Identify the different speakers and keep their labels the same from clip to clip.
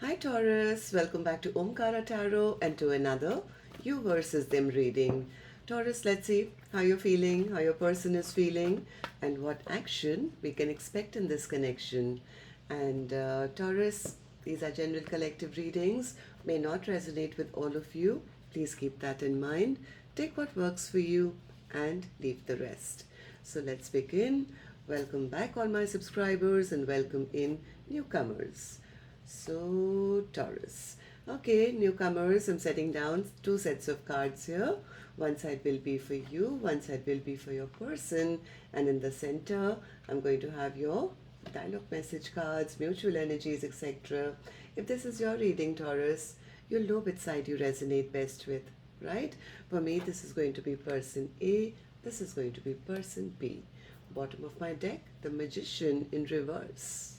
Speaker 1: Hi Taurus, welcome back to Omkaratarot and to another You versus Them reading. Taurus, let's see how you're feeling, how your person is feeling, and what action we can expect in this connection. And Taurus, these are general collective readings, may not resonate with all of you. Please keep that in mind. Take what works for you and leave the rest. So let's begin. Welcome back, all my subscribers, and welcome in newcomers. So, Taurus. Okay, newcomers, I'm setting down two sets of cards here. One side will be for you, one side will be for your person, and in the center, I'm going to have your dialogue message cards, mutual energies, etc. If this is your reading, Taurus, you'll know which side you resonate best with, right? For me, this is going to be person A, this is going to be person B. Bottom of my deck, the Magician in reverse.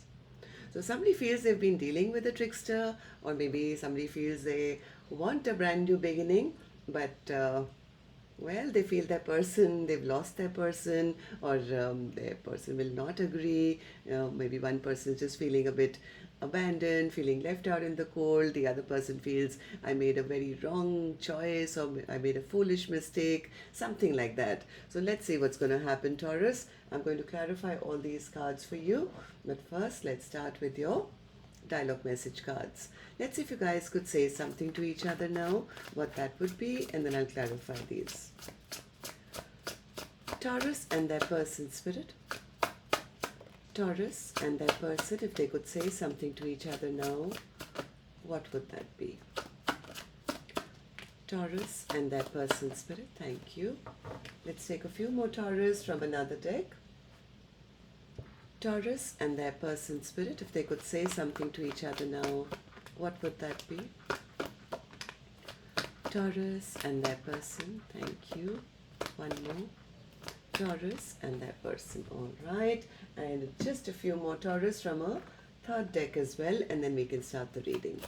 Speaker 1: So somebody feels they've been dealing with a trickster, or maybe somebody feels they want a brand new beginning, but well, they feel their person, they've lost their person, or their person will not agree. Maybe one person is just feeling a bit abandoned, feeling left out in the cold. The other person feels I made a very wrong choice, or I made a foolish mistake, something like that. So let's see what's going to happen, Taurus. I'm going to clarify all these cards for you. But first, let's start with your dialogue message cards. Let's see if you guys could say something to each other now, what that would be, and then I'll clarify these. Taurus and their person spirit. Taurus and their person, if they could say something to each other now, what would that be? Taurus and their person spirit, thank you. Let's take a few more Taurus from another deck. Taurus and their person spirit, if they could say something to each other now, what would that be? Taurus and their person, thank you. One more. Taurus and their person, all right. And just a few more Taurus from a third deck as well, and then we can start the reading.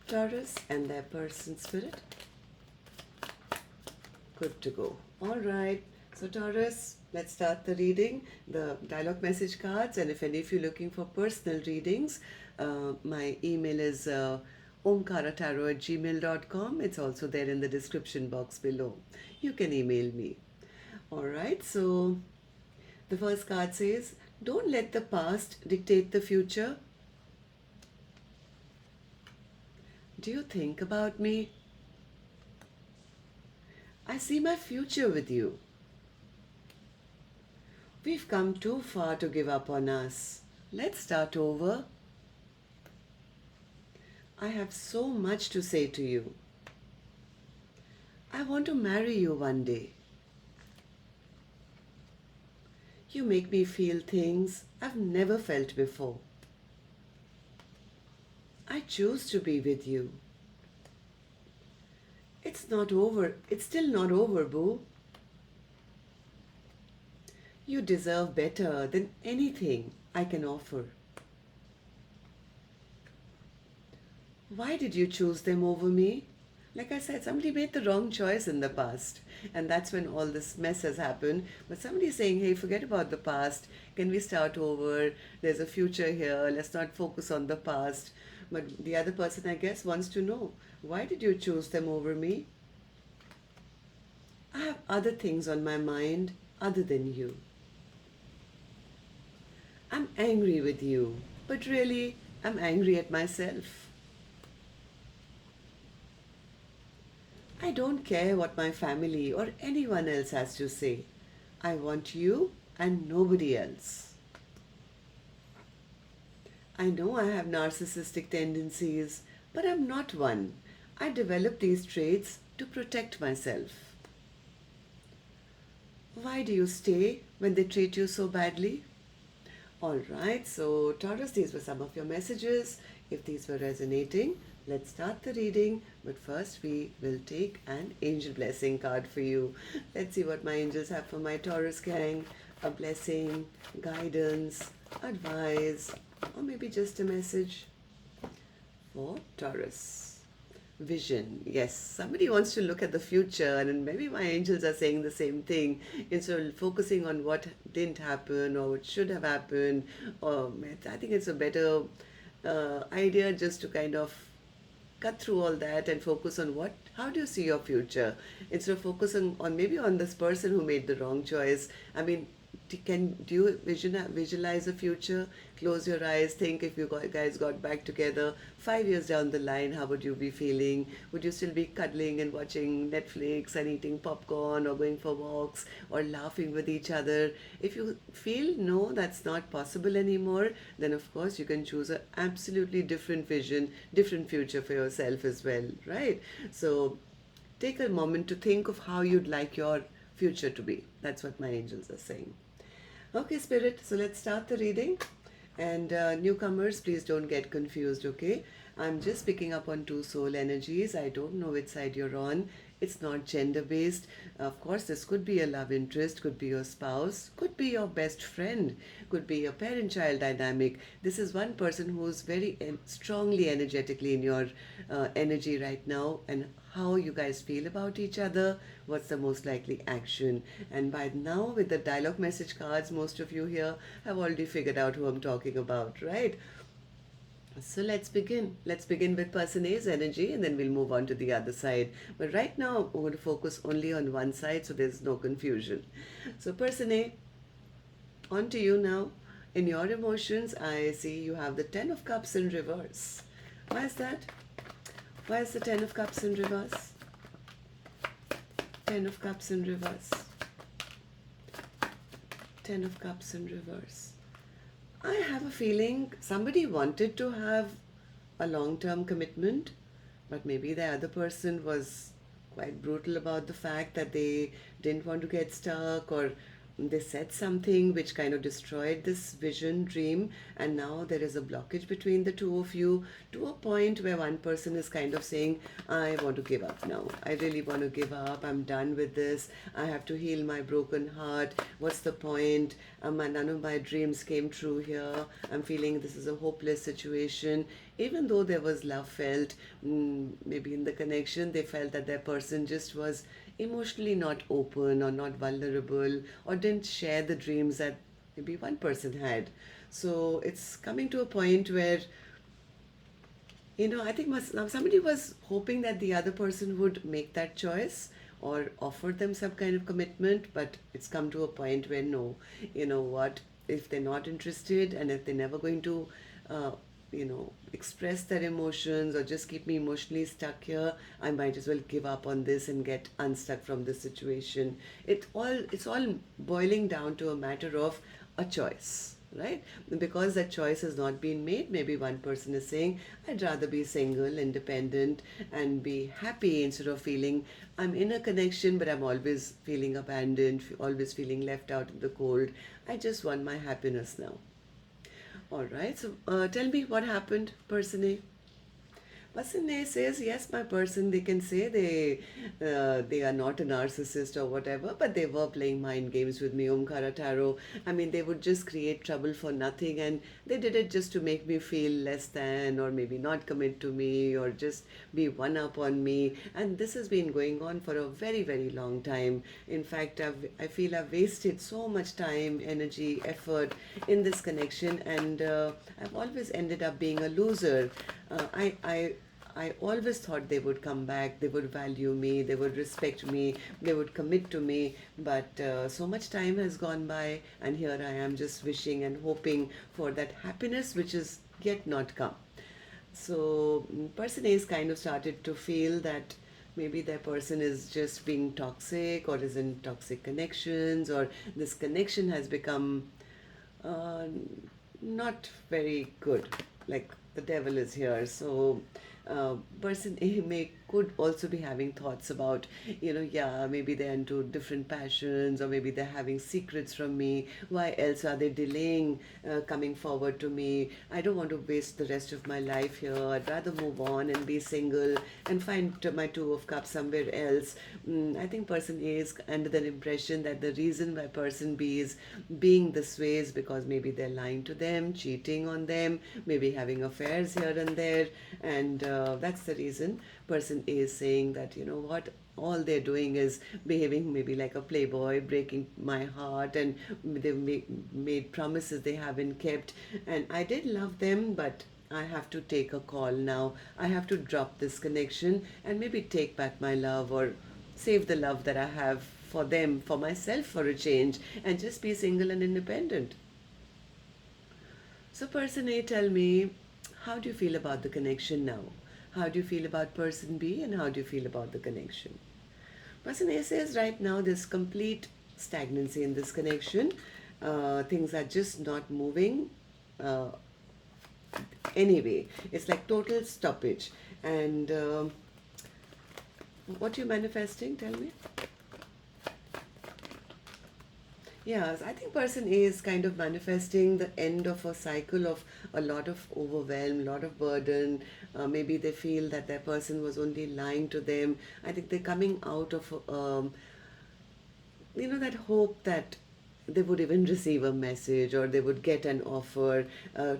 Speaker 1: Taurus and their person spirit. Good to go. All right. So Taurus, let's start the reading, the dialogue message cards, and if any of you are looking for personal readings, my email is omkaratarot@gmail.com. It's also there in the description box below. You can email me. All right, so the first card says, don't let the past dictate the future. Do you think about me? I see my future with you. We've come too far to give up on us. Let's start over. I have so much to say to you. I want to marry you one day. You make me feel things I've never felt before. I choose to be with you. It's not over. It's still not over, boo. You deserve better than anything I can offer. Why did you choose them over me? Like I said, somebody made the wrong choice in the past, and that's when all this mess has happened. But somebody's saying, hey, forget about the past. Can we start over? There's a future here. Let's not focus on the past. But the other person, I guess, wants to know, why did you choose them over me? I have other things on my mind other than you. I'm angry with you, but really, I'm angry at myself. I don't care what my family or anyone else has to say. I want you and nobody else. I know I have narcissistic tendencies, but I'm not one. I developed these traits to protect myself. Why do you stay when they treat you so badly? Alright, so Taurus, these were some of your messages. If these were resonating, let's start the reading. But first, we will take an angel blessing card for you. Let's see what my angels have for my Taurus gang. A blessing, guidance, advice, or maybe just a message for Taurus. Vision. Yes, somebody wants to look at the future, and maybe my angels are saying the same thing. Instead of focusing on what didn't happen or what should have happened, or I think it's a better idea just to kind of cut through all that and focus on how do you see your future instead of focusing on maybe on this person who made the wrong choice. I mean, do you visualize a future? Close your eyes, think if you guys got back together 5 years down the line, how would you be feeling? Would you still be cuddling and watching Netflix and eating popcorn or going for walks or laughing with each other? If you feel no, that's not possible anymore, then of course you can choose a absolutely different vision, different future for yourself as well, right? So take a moment to think of how you'd like your future to be. That's what my angels are saying. Okay, Spirit, so let's start the reading. And newcomers, please don't get confused, okay? I'm just picking up on two soul energies. I don't know which side you're on. It's not gender based. Of course, this could be a love interest, could be your spouse, could be your best friend, could be a parent child dynamic. This is one person who's very strongly energetically in your energy right now, and how you guys feel about each other, what's the most likely action. And by now, with the dialogue message cards, most of you here have already figured out who I'm talking about, right? So let's begin. Let's begin with person A's energy and then we'll move on to the other side. But right now, I'm going to focus only on one side so there's no confusion. So person A, on to you now. In your emotions, I see you have the 10 of Cups in reverse. Why is that? Why is the 10 of Cups in reverse? 10 of Cups in reverse. 10 of Cups in reverse. I have a feeling somebody wanted to have a long-term commitment, but maybe the other person was quite brutal about the fact that they didn't want to get stuck, or they said something which kind of destroyed this vision, dream, and now there is a blockage between the two of you to a point where one person is kind of saying, I want to give up now. I really want to give up. I'm done with this. I have to heal my broken heart. What's the point? None of my dreams came true here. I'm feeling this is a hopeless situation. Even though there was love felt, maybe in the connection, they felt that their person just was emotionally not open or not vulnerable or didn't share the dreams that maybe one person had. So it's coming to a point where, I think somebody was hoping that the other person would make that choice or offer them some kind of commitment, but it's come to a point where no, you know what, if they're not interested and if they're never going to express their emotions or just keep me emotionally stuck here, I might as well give up on this and get unstuck from this situation. It's all boiling down to a matter of a choice, right? Because that choice has not been made, maybe one person is saying, I'd rather be single, independent, and be happy instead of feeling I'm in a connection, but I'm always feeling abandoned, always feeling left out in the cold. I just want my happiness now. All right, so tell me what happened, person A. Person A says, yes, my person, they can say they are not a narcissist or whatever, but they were playing mind games with me, Omkaratarot. I mean, they would just create trouble for nothing, and they did it just to make me feel less than, or maybe not commit to me, or just be one up on me. And this has been going on for a very, very long time. In fact, I feel I've wasted so much time, energy, effort in this connection, and I've always ended up being a loser. I always thought they would come back, they would value me, they would respect me, they would commit to me, but so much time has gone by, and here I am just wishing and hoping for that happiness which is yet not come. So person A is kind of started to feel that maybe their person is just being toxic or is in toxic connections, or this connection has become not very good, like the devil is here. So person A could also be having thoughts about, maybe they're into different passions, or maybe they're having secrets from me. Why else are they delaying coming forward to me? I don't want to waste the rest of my life here. I'd rather move on and be single and find my Two of Cups somewhere else. I think person A is under the impression that the reason why person B is being this way is because maybe they're lying to them, cheating on them, maybe having affairs here and there, and that's the reason person A is saying that, you know what, all they're doing is behaving maybe like a playboy, breaking my heart, and they've made promises they haven't kept. And I did love them, but I have to take a call now. I have to drop this connection and maybe take back my love, or save the love that I have for them, for myself for a change, and just be single and independent. So, person A, tell me, how do you feel about the connection now? How do you feel about person B, and how do you feel about the connection? Person A says right now there's complete stagnancy in this connection. Things are just not moving. Uh, anyway, it's like total stoppage. And what you manifesting? Tell me. Yes, I think person A is kind of manifesting the end of a cycle of a lot of overwhelm, a lot of burden. Maybe they feel that their person was only lying to them. I think they're coming out of, that hope that they would even receive a message, or they would get an offer,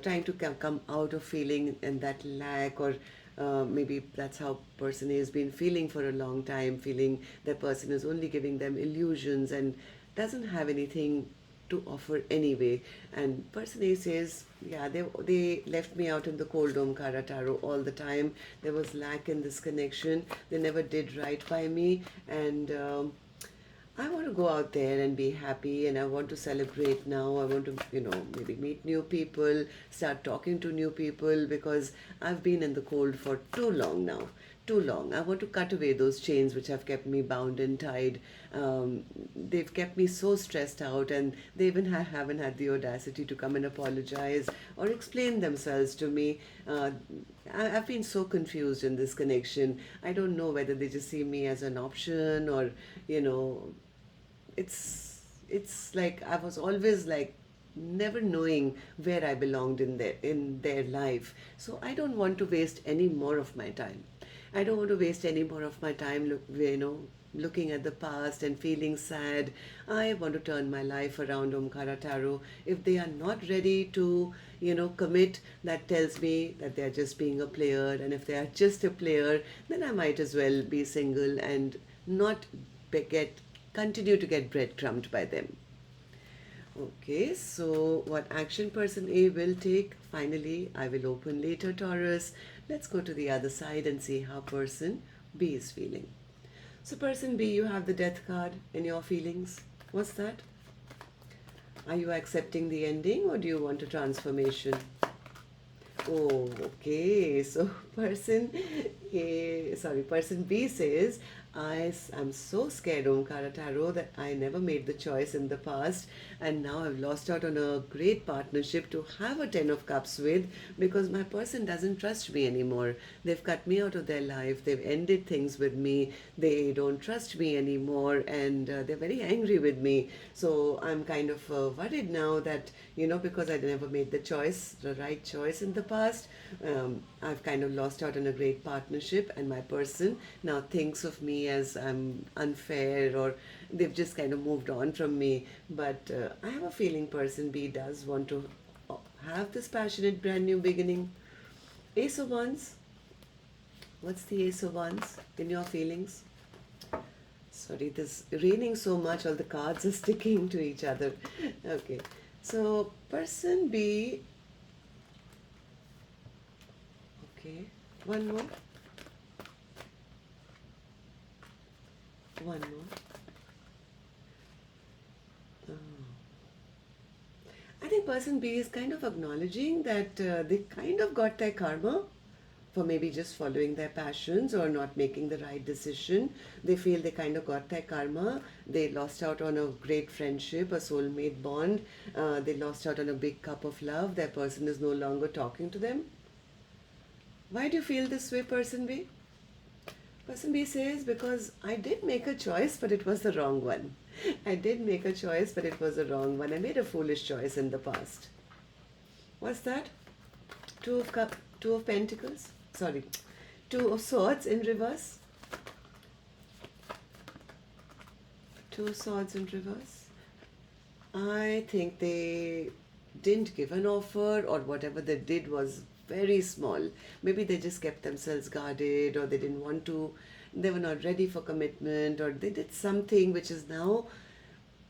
Speaker 1: trying to come out of feeling and that lack, or maybe that's how person A has been feeling for a long time, feeling that person is only giving them illusions and doesn't have anything to offer anyway. And person A says, yeah, they left me out in the cold, Omkaratarot, all the time. There was lack in this connection. They never did right by me, and I want to go out there and be happy, and I want to celebrate now. I want to, maybe meet new people, start talking to new people, because I've been in the cold for too long now. Too long. I want to cut away those chains which have kept me bound and tied. They've kept me so stressed out, and they even haven't had the audacity to come and apologize or explain themselves to me. I've been so confused in this connection. I don't know whether they just see me as an option, or, you know, it's like I was always like never knowing where I belonged in their life. So I don't want to waste any more of my time. I don't want to waste any more of my time looking at the past and feeling sad. I want to turn my life around, Omkara Tarot. If they are not ready to, commit, that tells me that they are just being a player. And if they are just a player, then I might as well be single and not continue to get breadcrumbed by them. Okay, so what action person A will take? Finally, I will open later, Taurus. Let's go to the other side and see how person B is feeling. So person B, you have the death card in your feelings. What's that? Are you accepting the ending, or do you want a transformation? Oh, okay. So person B says, I'm so scared, Omkara Tarot, that I never made the choice in the past, and now I've lost out on a great partnership to have a 10 of cups with, because my person doesn't trust me anymore. They've cut me out of their life. They've ended things with me. They don't trust me anymore, and they're very angry with me. So I'm kind of worried now that, because I never made the right choice in the past, I've kind of lost out on a great partnership, and my person now thinks of me as I'm unfair, or they've just kind of moved on from me. But I have a feeling person B does want to have this passionate brand new beginning. Ace of Wands. What's the Ace of Wands in your feelings? Sorry, this raining so much, all the cards are sticking to each other. Okay, so person B. Okay, one more. One more. Oh. I think person B is kind of acknowledging that they kind of got their karma for maybe just following their passions or not making the right decision. They feel they kind of got their karma. They lost out on a great friendship, a soulmate bond. They lost out on a big cup of love. Their person is no longer talking to them. Why do you feel this way, person B? Person B says, because I did make a choice, but it was the wrong one. I did make a choice, but it was the wrong one. I made a foolish choice in the past. What's that? Two of Pentacles. Sorry. Two of Swords in reverse. Two Swords in reverse. I think they didn't give an offer, or whatever they did was very small. Maybe they just kept themselves guarded, or they didn't want to, they were not ready for commitment, or they did something which is now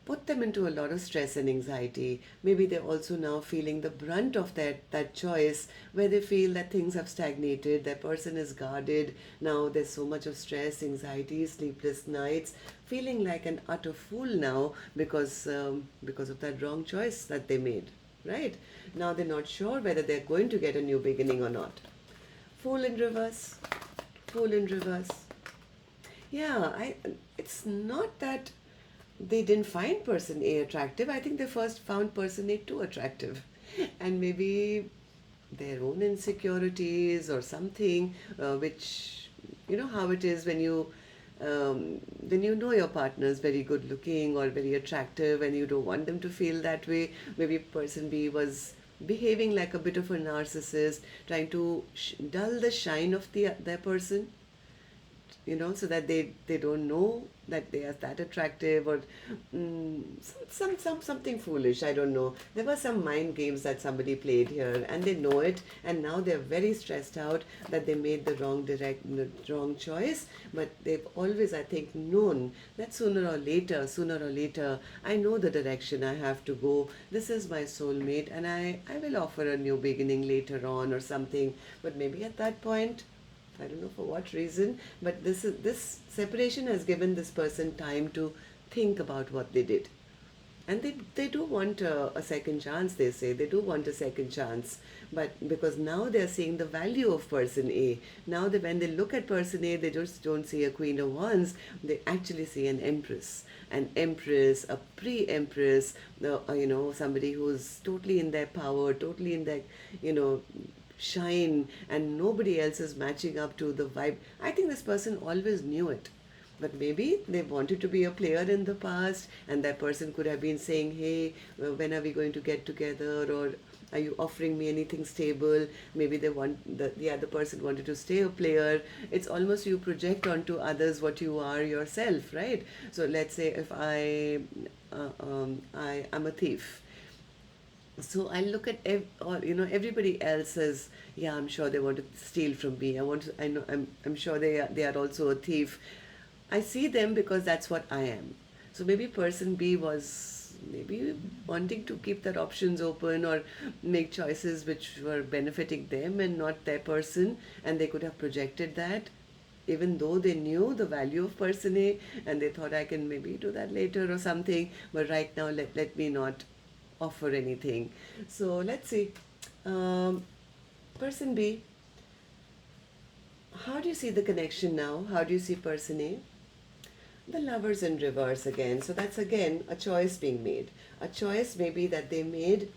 Speaker 1: put them into a lot of stress and anxiety. Maybe they're also now feeling the brunt of that choice, where they feel that things have stagnated, their person is guarded. Now there's so much of stress, anxiety, sleepless nights, feeling like an utter fool now because of that wrong choice that they made. Right? Now they're not sure whether they're going to get a new beginning or not. Fool in reverse. Fool in reverse. Yeah, it's not that they didn't find person A attractive. I think they first found person A too attractive. And maybe their own insecurities or something, which, you know how it is when you know your partner is very good looking or very attractive and you don't want them to feel that way. Maybe person B was behaving like a bit of a narcissist, trying to dull the shine of their person, you know, so that they don't know that they are that attractive, or something foolish. I don't know. There were some mind games that somebody played here, and they know it, and now they're very stressed out that they made the wrong choice. But they've always, I think, known that sooner or later, I know the direction I have to go. This is my soulmate, and I will offer a new beginning later on or something. But maybe at that point, I don't know for what reason, but this separation has given this person time to think about what they did. And they do want a second chance, they say. They do want a second chance. But because now they're seeing the value of person A. Now when they look at person A, they just don't see a Queen of Wands. They actually see an Empress. An Empress, a pre-Empress, somebody who's totally in their power, totally in their, shine, and nobody else is matching up to the vibe. I think this person always knew it, but maybe they wanted to be a player in the past, and that person could have been saying, hey, when are we going to get together, or are you offering me anything stable? Maybe the other person wanted to stay a player. It's almost you project onto others what you are yourself, right? So let's say if I am a thief, so I look at everybody else says, yeah, I'm sure they want to steal from me. I'm sure they are also a thief. I see them because that's what I am. So maybe person B was maybe wanting to keep their options open or make choices which were benefiting them and not their person, and they could have projected that even though they knew the value of person A, and they thought I can maybe do that later or something, but right now let me not offer anything. So let's see. Person B, how do you see the connection now? How do you see person A? The Lovers in reverse again. So that's again a choice being made. A choice maybe that they made,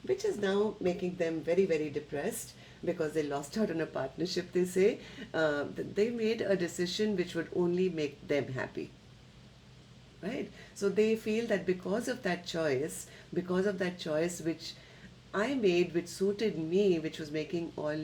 Speaker 1: which is now making them very, very depressed because they lost out on a partnership, they say. They made a decision which would only make them happy. Right? So they feel that because of that choice which I made, which suited me, which was making all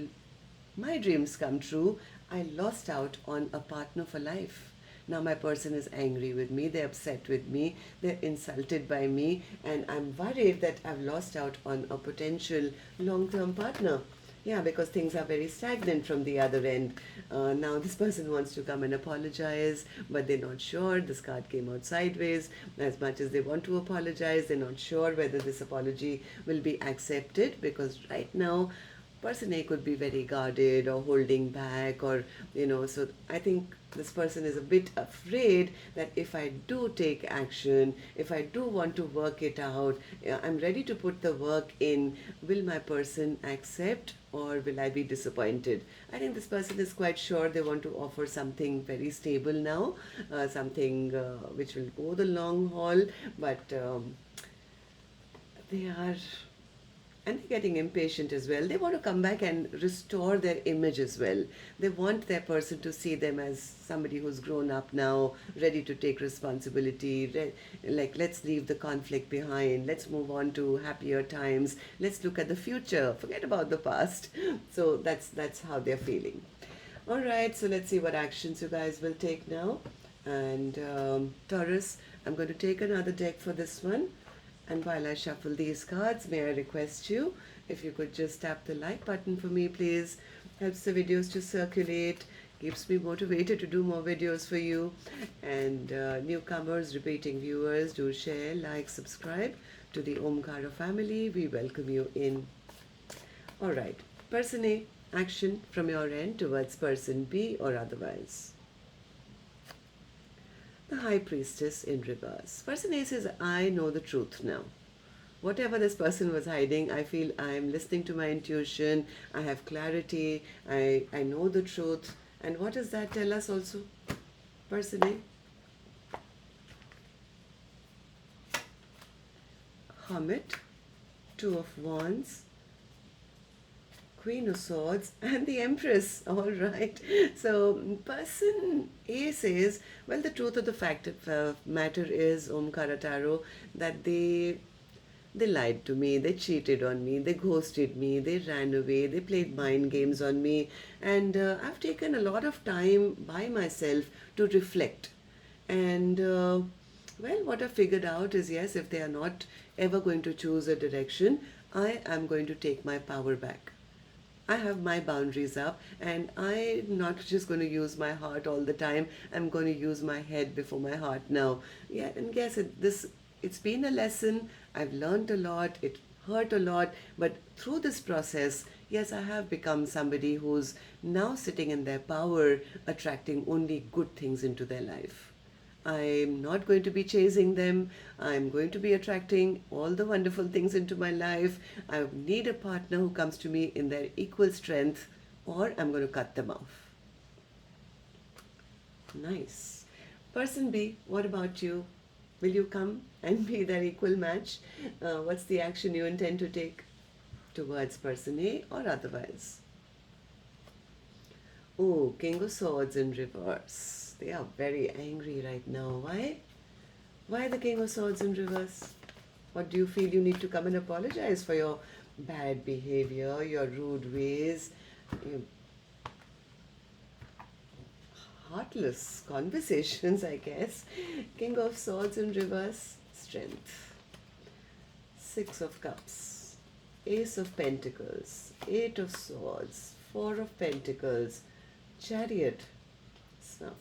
Speaker 1: my dreams come true, I lost out on a partner for life. Now my person is angry with me, they're upset with me, they're insulted by me, and I'm worried that I've lost out on a potential long-term partner. Yeah, because things are very stagnant from the other end. Now this person wants to come and apologize, but they're not sure. This card came out sideways. As much as they want to apologize, they're not sure whether this apology will be accepted, because right now person A could be very guarded or holding back, or so I think this person is a bit afraid that if I do take action, if I do want to work it out, I'm ready to put the work in, will my person accept or will I be disappointed? I think this person is quite sure they want to offer something very stable now, something which will go the long haul, but they're getting impatient as well. They want to come back and restore their image as well. They want their person to see them as somebody who's grown up now, ready to take responsibility, like let's leave the conflict behind, let's move on to happier times, let's look at the future, forget about the past. So that's how they're feeling. All right, so let's see what actions you guys will take now. And Taurus, I'm going to take another deck for this one. And while I shuffle these cards, may I request you, if you could just tap the like button for me, please. Helps the videos to circulate. keeps me motivated to do more videos for you. And newcomers, repeating viewers, do share, like, subscribe to the Omkara family. We welcome you in. Alright, person A, action from your end towards person B or otherwise. The High Priestess in reverse. Person A says, I know the truth now. Whatever this person was hiding, I feel I'm listening to my intuition, I have clarity, I know the truth. And what does that tell us also? Person A? Hermit, Two of Wands, Queen of Swords, and the Empress. All right. So person A says, well, the truth of the matter is, Omkaratarot, that they lied to me, they cheated on me, they ghosted me, they ran away, they played mind games on me, and I've taken a lot of time by myself to reflect. And well, what I figured out is, yes, if they are not ever going to choose a direction, I am going to take my power back. I have my boundaries up, and I'm not just going to use my heart all the time. I'm going to use my head before my heart now. Yeah, and yes, it's been a lesson. I've learned a lot. It hurt a lot, but through this process, yes, I have become somebody who's now sitting in their power, attracting only good things into their life. I'm not going to be chasing them. I'm going to be attracting all the wonderful things into my life. I need a partner who comes to me in their equal strength, or I'm going to cut them off. Nice. Person B, what about you? Will you come and be their equal match? What's the action you intend to take towards person A or otherwise? Oh, King of Swords in reverse. They are very angry right now. Why? Why the King of Swords in reverse? What do you feel you need to come and apologize for your bad behavior, your rude ways, your heartless conversations, I guess. King of Swords in reverse, strength. Six of Cups, Ace of Pentacles, Eight of Swords, Four of Pentacles, Chariot,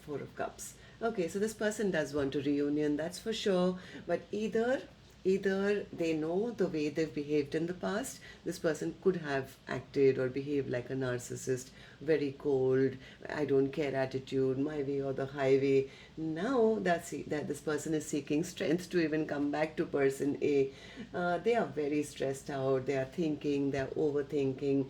Speaker 1: Four of Cups. Okay, so this person does want a reunion, that's for sure, but either they know the way they've behaved in the past. This person could have acted or behaved like a narcissist, very cold, I don't care attitude, my way or the highway. Now that this person is seeking strength to even come back to person A. They are very stressed out, they are thinking, they are overthinking,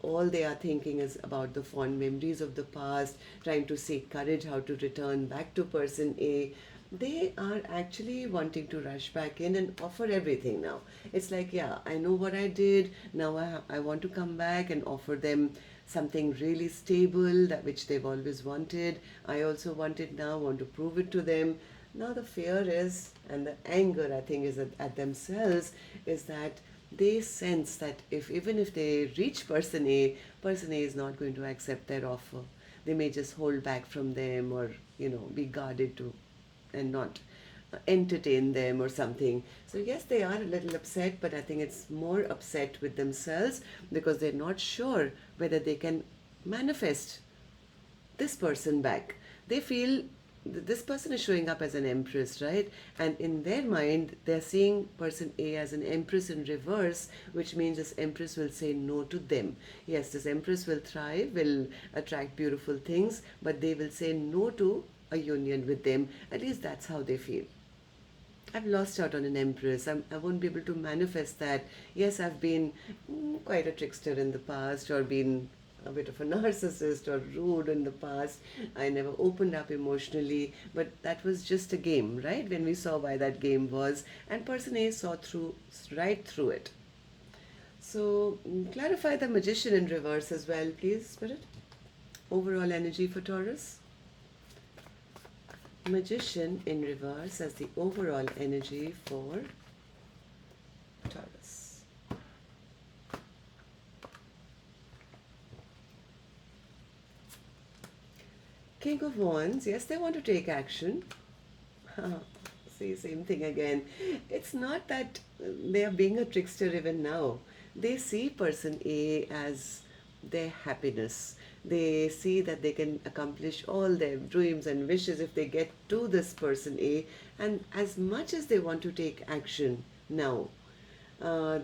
Speaker 1: all they are thinking is about the fond memories of the past, trying to seek courage how to return back to person A. They are actually wanting to rush back in and offer everything now. It's like, yeah, I know what I did. Now I want to come back and offer them something really stable, that which they've always wanted. I also want it now, want to prove it to them. Now the fear is, and the anger I think is at themselves, is that they sense that even if they reach person A is not going to accept their offer. They may just hold back from them, or be guarded to and not entertain them or something. So yes, they are a little upset, but I think it's more upset with themselves because they're not sure whether they can manifest this person back. They feel this person is showing up as an empress, right? And in their mind, they're seeing person A as an empress in reverse, which means this empress will say no to them. Yes, this empress will thrive, will attract beautiful things, but they will say no to a union with them. At least that's how they feel. I've lost out on an empress. I won't be able to manifest that. Yes, I've been quite a trickster in the past, or been a bit of a narcissist or rude in the past. I never opened up emotionally, but that was just a game, right? When we saw why that game was, and person A saw right through it. So clarify the Magician in reverse as well, please, Spirit. Overall energy for Taurus. Magician in reverse as the overall energy for Taurus. King of Wands, yes, they want to take action. See, same thing again. It's not that they are being a trickster even now. They see person A as their happiness. They see that they can accomplish all their dreams and wishes if they get to this person A, and as much as they want to take action now, uh,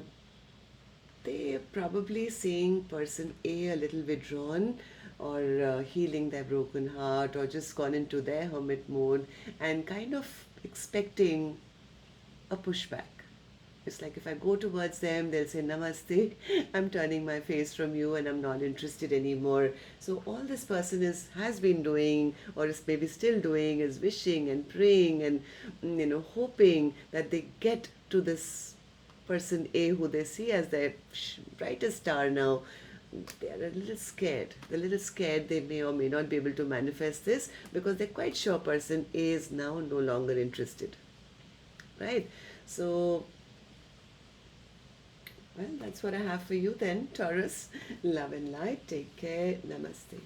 Speaker 1: they probably seeing person A a little withdrawn, or healing their broken heart, or just gone into their hermit mode and kind of expecting a pushback. It's like if I go towards them, they'll say, Namaste, I'm turning my face from you and I'm not interested anymore. So all this person has been doing, or is maybe still doing, is wishing and praying and hoping that they get to this person A who they see as their brightest star now. They are a little scared. They're a little scared they may or may not be able to manifest this, because they're quite sure person A is now no longer interested. Right? So, well, that's what I have for you then, Taurus. Love and light. Take care. Namaste.